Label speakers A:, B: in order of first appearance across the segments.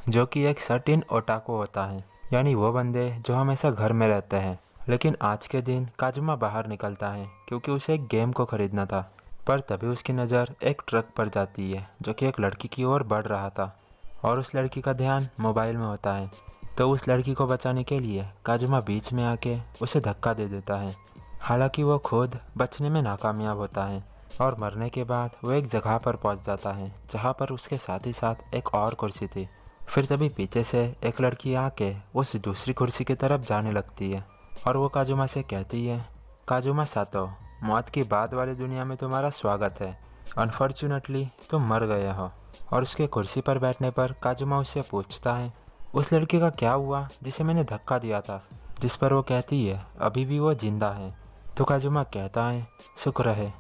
A: जो कि एक सर्टेन ओटाको होता है, यानी वो बंदे जो हमेशा घर में रहते हैं। लेकिन आज के दिन काजुमा बाहर निकलता है क्योंकि उसे एक गेम को खरीदना था। पर तभी उसकी नज़र एक ट्रक पर जाती है जो कि एक लड़की की ओर बढ़ रहा था और उस लड़की का ध्यान मोबाइल में होता है। तो उस लड़की को बचाने के लिए काजुमा बीच में आके उसे धक्का दे देता है। हालांकि वो खुद बचने में नाकामयाब होता है और मरने के बाद वो एक जगह पर पहुंच जाता है जहां पर उसके साथ ही साथ एक और कुर्सी थी। फिर तभी पीछे से एक लड़की आके उस दूसरी कुर्सी की तरफ जाने लगती है और वो काजुमा से कहती है, काजुमा सातो, मौत की बाद वाली दुनिया में तुम्हारा स्वागत है। अनफॉर्चुनेटली तुम मर गए हो। और उसके कुर्सी पर बैठने पर काजुमा उससे पूछता है, उस लड़की का क्या हुआ जिसे मैंने धक्का दिया था? जिस पर वो कहती है अभी भी वो जिंदा है। तो काजुमा कहता है, शुक्र है,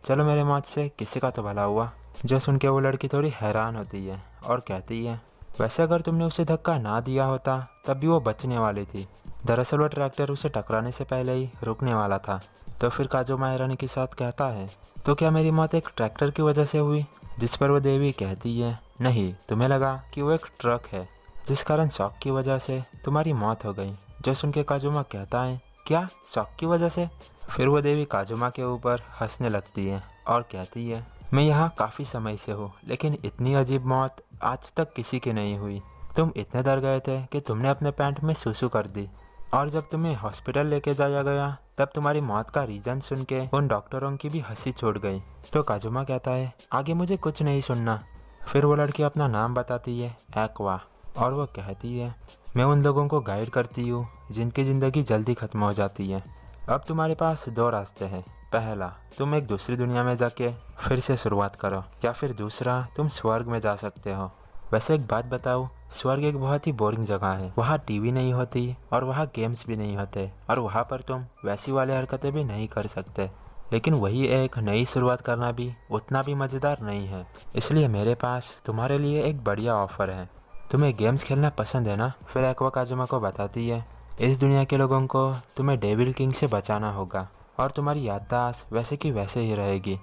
A: चलो मेरे मौत से किसी का तो भला हुआ। जो सुन के वो लड़की थोड़ी हैरान होती है और कहती है, वैसे अगर तुमने उसे धक्का ना दिया होता तब भी वो बचने वाली थी। दरअसल वो ट्रैक्टर उसे टकराने से पहले ही रुकने वाला था। तो फिर काजुमा हैरानी के साथ कहता है, तो क्या मेरी मौत एक ट्रैक्टर की वजह से हुई? जिस पर वो देवी कहती है, नहीं, तुम्हें लगा कि वो एक ट्रक है जिस कारण शॉक की वजह से तुम्हारी मौत हो गई। जो सुन के काजुमा कहता है, क्या शॉक की वजह से? फिर वो देवी काजुमा के ऊपर हंसने लगती है और कहती है, मैं यहाँ काफ़ी समय से हूँ लेकिन इतनी अजीब मौत आज तक किसी की नहीं हुई। तुम इतने डर गए थे कि तुमने अपने पैंट में सूसू कर दी और जब तुम्हें हॉस्पिटल लेके जाया गया तब तुम्हारी मौत का रीज़न सुन के उन डॉक्टरों की भी हंसी छूट गई। तो काजुमा कहता है, आगे मुझे कुछ नहीं सुनना। फिर वो लड़की अपना नाम बताती है, एक्वा, और वो कहती है, मैं उन लोगों को गाइड करती हूँ जिनकी ज़िंदगी जल्दी ख़त्म हो जाती है। अब तुम्हारे पास दो रास्ते हैं। पहला, तुम एक दूसरी दुनिया में जाके फिर से शुरुआत करो, या फिर दूसरा, तुम स्वर्ग में जा सकते हो। वैसे एक बात बताओ, स्वर्ग एक बहुत ही बोरिंग जगह है। वहाँ टीवी नहीं होती और वहाँ गेम्स भी नहीं होते और वहाँ पर तुम वैसी वाली हरकतें भी नहीं कर सकते। लेकिन वही एक नई शुरुआत करना भी उतना भी मज़ेदार नहीं है। इसलिए मेरे पास तुम्हारे लिए एक बढ़िया ऑफ़र है। तुम्हें गेम्स खेलना पसंद है ना? फिर एक्वा काजुमा को बताती है, इस दुनिया के लोगों को तुम्हें डेविल किंग से बचाना होगा और तुम्हारी याददाश्त वैसे की वैसे ही रहेगी।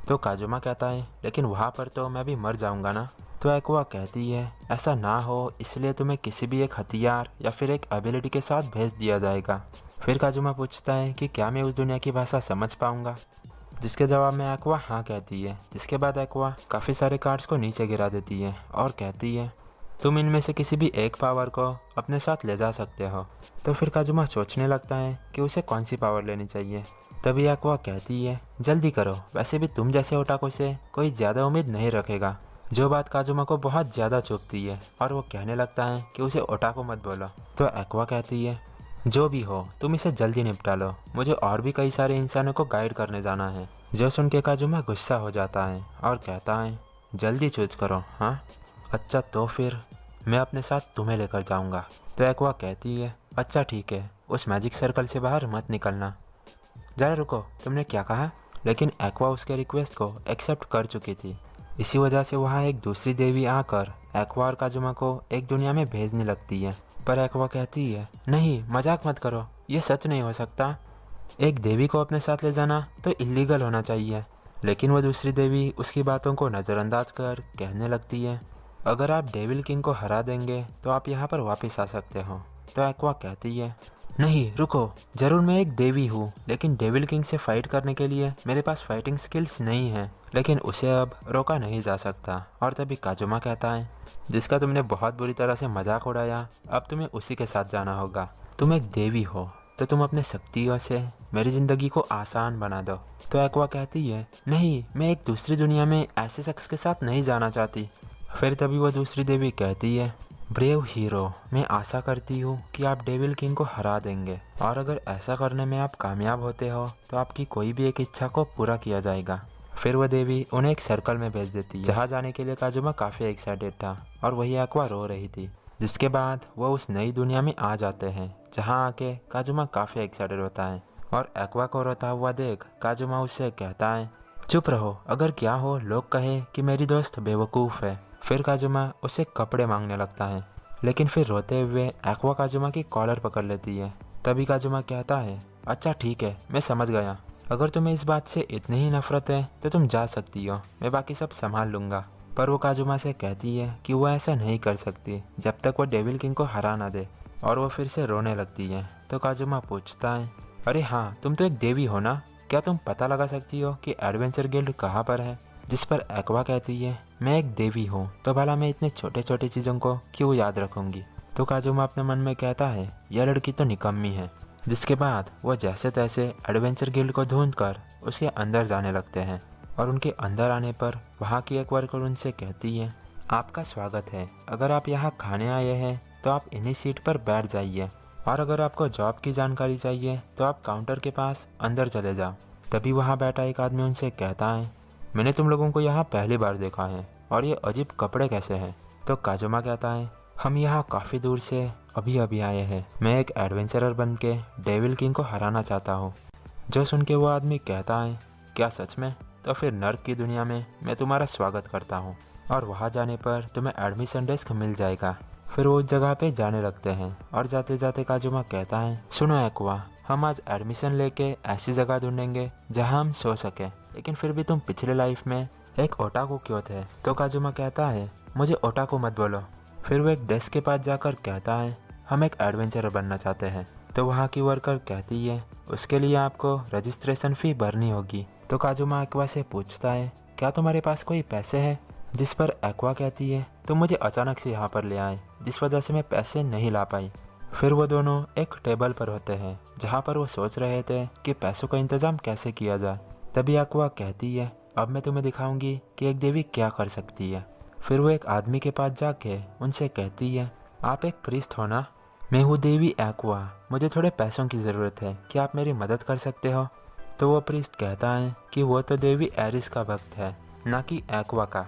A: तो काजुमा कहता है, लेकिन वहाँ पर तो मैं भी मर जाऊँगा ना? तो एक्वा कहती है, ऐसा ना हो इसलिए तुम्हें किसी भी एक हथियार या फिर एक एबिलिटी के साथ भेज दिया जाएगा। फिर काजुमा पूछता है कि क्या मैं उस दुनिया की भाषा समझ पाऊँगा? जिसके जवाब में एक्वा हाँ कहती है। जिसके बाद एक्वा काफ़ी सारे कार्ड्स को नीचे गिरा देती है और कहती है, तुम इनमें से किसी भी एक पावर को अपने साथ ले जा सकते हो। तो फिर काजुमा सोचने लगता है कि उसे कौन सी पावर लेनी चाहिए। तभी एक्वा कहती है, जल्दी करो, वैसे भी तुम जैसे ओटाको से कोई ज़्यादा उम्मीद नहीं रखेगा। जो बात काजुमा को बहुत ज़्यादा चुभती है और वो कहने लगता है कि उसे ओटाको मत बोलो। तो एक्वा कहती है, जो भी हो तुम इसे जल्दी निपटा लो, मुझे और भी कई सारे इंसानों को गाइड करने जाना है। जो सुन के काजुमा गुस्सा हो जाता है और कहता है, जल्दी चूज करो। हाँ अच्छा, तो फिर मैं अपने साथ तुम्हें लेकर जाऊंगा। तो एक्वा कहती है, अच्छा ठीक है, उस मैजिक सर्कल से बाहर मत निकलना। जरा रुको, तुमने क्या कहा? लेकिन एक्वा उसके रिक्वेस्ट को एक्सेप्ट कर चुकी थी। इसी वजह से वहाँ एक दूसरी देवी आकर एक्वा और काजुमा को एक दुनिया में भेजने लगती है। पर एक्वा कहती है, नहीं, मजाक मत करो, ये सच नहीं हो सकता। एक देवी को अपने साथ ले जाना तो इलीगल होना चाहिए। लेकिन वो दूसरी देवी उसकी बातों को नज़रअंदाज कर कहने लगती है, अगर आप डेविल किंग को हरा देंगे तो आप यहाँ पर वापस आ सकते हो। तो एक्वा कहती है, नहीं रुको, ज़रूर मैं एक देवी हूँ लेकिन डेविल किंग से फाइट करने के लिए मेरे पास फाइटिंग स्किल्स नहीं है। लेकिन उसे अब रोका नहीं जा सकता। और तभी काजुमा कहता है, जिसका तुमने बहुत बुरी तरह से मजाक उड़ाया, अब तुम्हें उसी के साथ जाना होगा। तुम एक देवी हो तो तुम अपने शक्तियों से मेरी ज़िंदगी को आसान बना दो। तो एक्वा कहती है, नहीं, मैं एक दूसरी दुनिया में ऐसे शख्स के साथ नहीं जाना चाहती। फिर तभी वो दूसरी देवी कहती है, ब्रेव हीरो, मैं आशा करती हूँ कि आप डेविल किंग को हरा देंगे और अगर ऐसा करने में आप कामयाब होते हो तो आपकी कोई भी एक इच्छा को पूरा किया जाएगा। फिर वह देवी उन्हें एक सर्कल में भेज देती है जहाँ जाने के लिए काजुमा काफ़ी एक्साइटेड था और वही एक्वा रो रही थी। जिसके बाद वो उस नई दुनिया में आ जाते हैं जहाँ आके काजुमा काफ़ी एक्साइटेड होता है और एक्वा को रोता हुआ देख काजुमा उससे कहता है, चुप रहो, अगर क्या हो लोग कहे कि मेरी दोस्त बेवकूफ़ है। फिर काजुमा उसे कपड़े मांगने लगता है लेकिन फिर रोते हुए एक्वा काजुमा की कॉलर पकड़ लेती है। तभी काजुमा कहता है, अच्छा ठीक है, मैं समझ गया, अगर तुम्हें इस बात से इतनी ही नफरत है तो तुम जा सकती हो, मैं बाकी सब संभाल लूँगा। पर वो काजुमा से कहती है कि वो ऐसा नहीं कर सकती जब तक वो डेविल किंग को हरा ना दे, और वो फिर से रोने लगती है। तो काजुमा पूछता है, अरे हाँ, तुम तो एक देवी हो ना, क्या तुम पता लगा सकती हो कि एडवेंचर गिल्ड कहाँ पर है? जिस पर एक्वा कहती है, मैं एक देवी हूँ तो भला मैं इतने छोटे छोटे चीज़ों को क्यों याद रखूंगी। तो काजुमा अपने मन में कहता है, यह लड़की तो निकम्मी है। जिसके बाद वो जैसे तैसे एडवेंचर गिल्ड को ढूंढकर उसके अंदर जाने लगते हैं, और उनके अंदर आने पर वहाँ की एक वर्कर उनसे कहती है, आपका स्वागत है। अगर आप यहाँ खाने आए हैं तो आप इन्हीं सीट पर बैठ जाइए, और अगर आपको जॉब की जानकारी चाहिए तो आप काउंटर के पास अंदर चले जाओ। तभी वहाँ बैठा एक आदमी उनसे कहता है, मैंने तुम लोगों को यहाँ पहली बार देखा है, और ये अजीब कपड़े कैसे हैं? तो काजुमा कहता है, हम यहाँ काफ़ी दूर से अभी अभी आए हैं। मैं एक एडवेंचरर बन के डेविल किंग को हराना चाहता हूँ। जो सुन के वो आदमी कहता है, क्या सच में? तो फिर नर्क की दुनिया में मैं तुम्हारा स्वागत करता हूँ, और वहाँ जाने पर तुम्हें एडमिशन डेस्क मिल जाएगा। फिर वो उस जगह पे जाने लगते हैं, और जाते जाते काजुमा कहता है, सुनो एक्वा, हम आज एडमिशन लेके ऐसी जगह ढूंढेंगे जहाँ हम सो सके। लेकिन फिर भी तुम पिछले लाइफ में एक ओटाकू क्यों थे? तो काजुमा कहता है, मुझे ओटाकू मत बोलो। फिर वो एक डेस्क के पास जाकर कहता है, हम एक एडवेंचरर बनना चाहते हैं। तो वहाँ की वर्कर कहती है, उसके लिए आपको रजिस्ट्रेशन फ़ी भरनी होगी। तो काजुमा एक्वा से पूछता है, क्या तुम्हारे पास कोई पैसे हैं? जिस पर एक्वा कहती है, तुम मुझे अचानक से यहाँ पर ले आए, जिस वजह से मैं पैसे नहीं ला पाई। फिर वो दोनों एक टेबल पर होते हैं जहाँ पर वो सोच रहे थे कि पैसों का इंतजाम कैसे किया जाए। तभी एक्वा कहती है, अब मैं तुम्हें दिखाऊंगी कि एक देवी क्या कर सकती है। फिर वो एक आदमी के पास जाके उनसे कहती है, आप एक प्रीस्ट हो ना? मैं हूँ देवी एक्वा, मुझे थोड़े पैसों की ज़रूरत है, क्या आप मेरी मदद कर सकते हो? तो वो प्रीस्ट कहता है कि वो तो देवी एरिस का भक्त है, ना कि एक्वा का।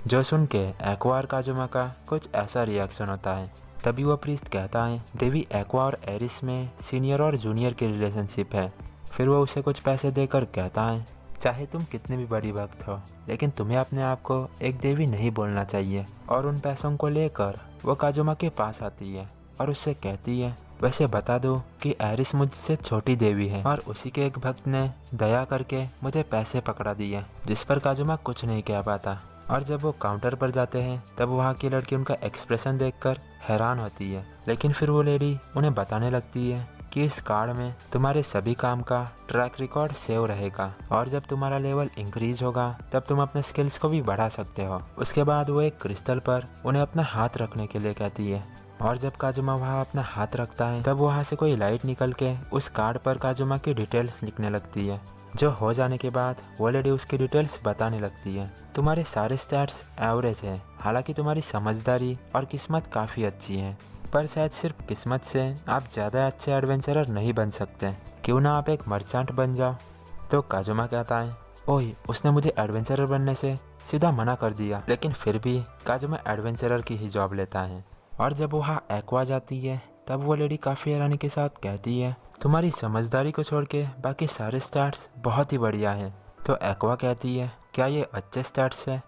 A: जो सुन के एक्वा और काजुमा का कुछ ऐसा रिएक्शन होता है। तभी वो प्रीस्ट कहता है, देवी एक्वा और एरिस में सीनियर और जूनियर की रिलेशनशिप है। फिर वो उसे कुछ पैसे देकर कहता है, चाहे तुम कितनी भी बड़ी भक्त हो, लेकिन तुम्हें अपने आप को एक देवी नहीं बोलना चाहिए। और उन पैसों को लेकर वो काजुमा के पास आती है और उससे कहती है, वैसे बता दो कि एरिस मुझसे छोटी देवी है, और उसी के एक भक्त ने दया करके मुझे पैसे पकड़ा दिए। जिस पर काजुमा कुछ नहीं कह पाता। और जब वो काउंटर पर जाते हैं तब वहाँ की लड़की उनका एक्सप्रेशन देखकर हैरान होती है। लेकिन फिर वो लेडी उन्हें बताने लगती है कि इस कार्ड में तुम्हारे सभी काम का ट्रैक रिकॉर्ड सेव रहेगा, और जब तुम्हारा लेवल इंक्रीज होगा तब तुम अपने स्किल्स को भी बढ़ा सकते हो। उसके बाद वो एक क्रिस्टल पर उन्हें अपना हाथ रखने के लिए कहती है, और जब काजुमा वहाँ अपना हाथ रखता है तब वहाँ से कोई लाइट निकल के उस कार्ड पर काजुमा की डिटेल्स लिखने लगती है। जो हो जाने के बाद वो लेडी उसकी डिटेल्स बताने लगती है, तुम्हारे सारे स्टैट्स एवरेज है, हालांकि तुम्हारी समझदारी और किस्मत काफ़ी अच्छी है, पर शायद सिर्फ किस्मत से आप ज़्यादा अच्छे एडवेंचरर नहीं बन सकते, क्यों ना आप एक मर्चेंट बन जाओ। तो काजुमा कहता है, ओह, उसने मुझे एडवेंचरर बनने से सीधा मना कर दिया। लेकिन फिर भी काजुमा एडवेंचरर की ही जॉब लेता है। और जब वहाँ एक्वा जाती है तब वो लेडी काफ़ी हैरानी के साथ कहती है, तुम्हारी समझदारी को छोड़ के बाकी सारे स्टैट्स बहुत ही बढ़िया हैं। तो एक्वा कहती है, क्या ये अच्छे स्टैट्स हैं?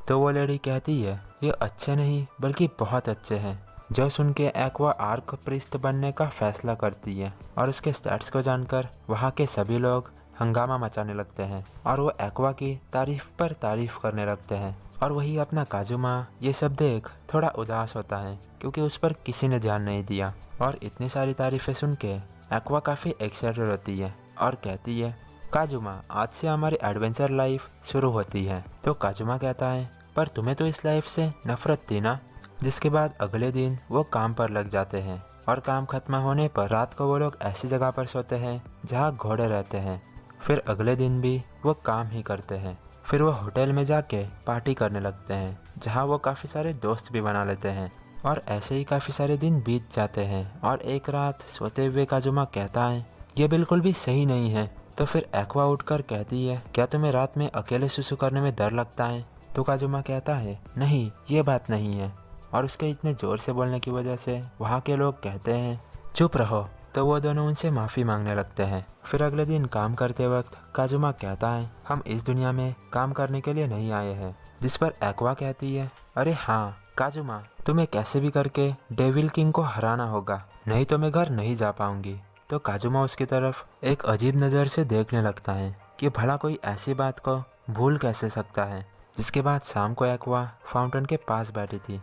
A: तो वो लेडी कहती है, ये अच्छे नहीं बल्कि बहुत अच्छे हैं। जो सुन के एक्वा आर्क प्रीस्ट बनने का फैसला करती है, और उसके स्टैट्स को जानकर वहाँ के सभी लोग हंगामा मचाने लगते हैं, और वो एक्वा की तारीफ पर तारीफ करने लगते हैं। और वही अपना काजुमा ये सब देख थोड़ा उदास होता है, क्योंकि उस पर किसी ने ध्यान नहीं दिया। और इतनी सारी तारीफें सुन के एक्वा काफ़ी एक्साइटेड होती है और कहती है, काजुमा, आज से हमारी एडवेंचर लाइफ शुरू होती है। तो काजुमा कहता है, पर तुम्हें तो इस लाइफ से नफरत थी ना? जिसके बाद अगले दिन वो काम पर लग जाते हैं, और काम खत्म होने पर रात को वो लोग ऐसी जगह पर सोते हैं जहाँ घोड़े रहते हैं। फिर अगले दिन भी वो काम ही करते हैं। फिर वो होटल में जाके पार्टी करने लगते हैं, जहाँ वो काफ़ी सारे दोस्त भी बना लेते हैं। और ऐसे ही काफ़ी सारे दिन बीत जाते हैं, और एक रात सोते हुए काजुमा कहता है, ये बिल्कुल भी सही नहीं है। तो फिर एक्वा उठकर कहती है, क्या तुम्हें रात में अकेले सुसु करने में डर लगता है? तो काजुमा कहता है, नहीं, ये बात नहीं है। और उसके इतने ज़ोर से बोलने की वजह से वहाँ के लोग कहते हैं, चुप रहो। तो वो दोनों उनसे माफ़ी मांगने लगते हैं। फिर अगले दिन काम करते वक्त काजुमा कहता है, हम इस दुनिया में काम करने के लिए नहीं आए हैं। जिस पर एक्वा कहती है, अरे हाँ काजुमा, तुम्हें कैसे भी करके डेविल किंग को हराना होगा, नहीं तो मैं घर नहीं जा पाऊंगी। तो काजुमा उसकी तरफ एक अजीब नज़र से देखने लगता है कि भला कोई ऐसी बात को भूल कैसे सकता है। जिसके बाद शाम को एक्वा फाउंटेन के पास बैठी थी।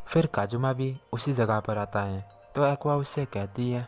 A: फिर काजुमा भी उसी जगह पर आता है तो एक्वा उससे कहती है